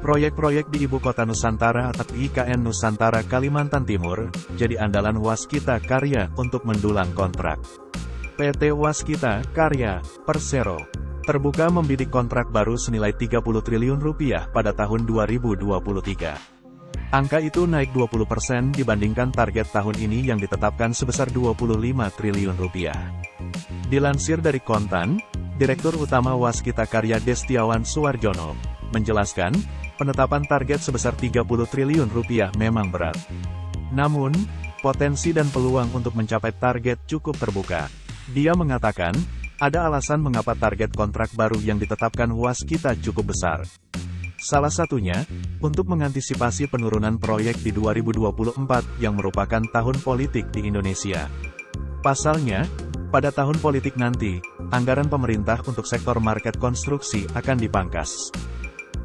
Proyek-proyek di Ibu Kota Nusantara atau IKN Nusantara Kalimantan Timur, jadi andalan Waskita Karya untuk mendulang kontrak. PT Waskita Karya, Persero, terbuka membidik kontrak baru senilai 30 triliun rupiah pada tahun 2023. Angka itu naik 20% dibandingkan target tahun ini yang ditetapkan sebesar 25 triliun rupiah. Dilansir dari Kontan, Direktur Utama Waskita Karya Destiawan Suwarjono menjelaskan, penetapan target sebesar 30 triliun rupiah memang berat. Namun, potensi dan peluang untuk mencapai target cukup terbuka. Dia mengatakan, ada alasan mengapa target kontrak baru yang ditetapkan Waskita cukup besar. Salah satunya, untuk mengantisipasi penurunan proyek di 2024 yang merupakan tahun politik di Indonesia. Pasalnya, pada tahun politik nanti, anggaran pemerintah untuk sektor market konstruksi akan dipangkas.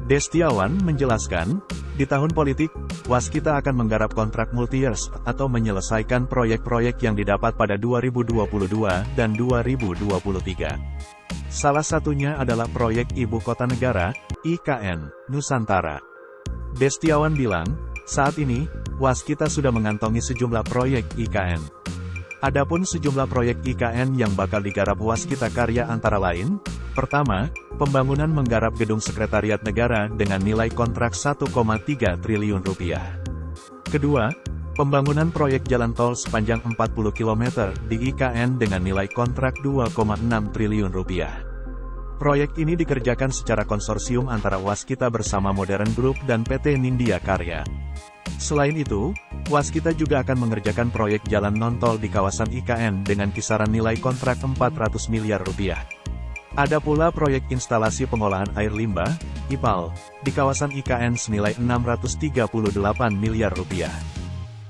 Destiawan menjelaskan, di tahun politik, Waskita akan menggarap kontrak multi-years atau menyelesaikan proyek-proyek yang didapat pada 2022 dan 2023. Salah satunya adalah proyek Ibu Kota Negara, IKN, Nusantara. Destiawan bilang, saat ini, Waskita sudah mengantongi sejumlah proyek IKN. Adapun sejumlah proyek IKN yang bakal digarap Waskita Karya antara lain, pertama, pembangunan menggarap gedung sekretariat negara dengan nilai kontrak 1,3 triliun rupiah. Kedua, pembangunan proyek jalan tol sepanjang 40 km di IKN dengan nilai kontrak 2,6 triliun rupiah. Proyek ini dikerjakan secara konsorsium antara Waskita bersama Modern Group dan PT Nindya Karya. Selain itu, Waskita juga akan mengerjakan proyek jalan non-tol di kawasan IKN dengan kisaran nilai kontrak 400 miliar rupiah. Ada pula proyek instalasi pengolahan air limbah, IPAL, di kawasan IKN senilai 638 miliar rupiah.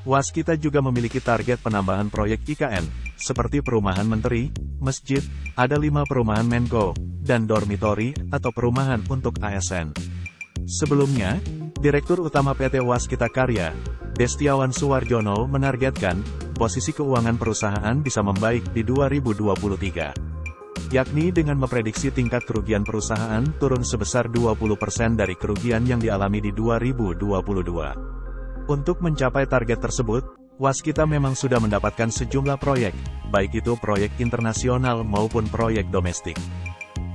Waskita juga memiliki target penambahan proyek IKN, seperti perumahan menteri, masjid, ada 5 perumahan Menko, dan dormitori atau perumahan untuk ASN. Sebelumnya, Direktur Utama PT Waskita Karya, Destiawan Suwarjono menargetkan, posisi keuangan perusahaan bisa membaik di 2023. Yakni dengan memprediksi tingkat kerugian perusahaan turun sebesar 20% dari kerugian yang dialami di 2022. Untuk mencapai target tersebut, Waskita memang sudah mendapatkan sejumlah proyek, baik itu proyek internasional maupun proyek domestik.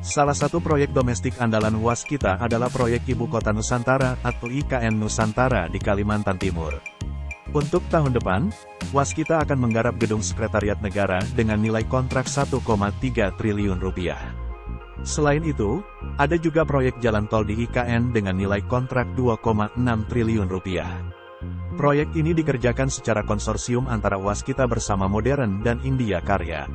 Salah satu proyek domestik andalan Waskita adalah proyek Ibu Kota Nusantara atau IKN Nusantara di Kalimantan Timur. Untuk tahun depan, Waskita akan menggarap gedung sekretariat negara dengan nilai kontrak 1,3 triliun rupiah. Selain itu, ada juga proyek jalan tol di IKN dengan nilai kontrak 2,6 triliun rupiah. Proyek ini dikerjakan secara konsorsium antara Waskita bersama Modern dan Nindya Karya.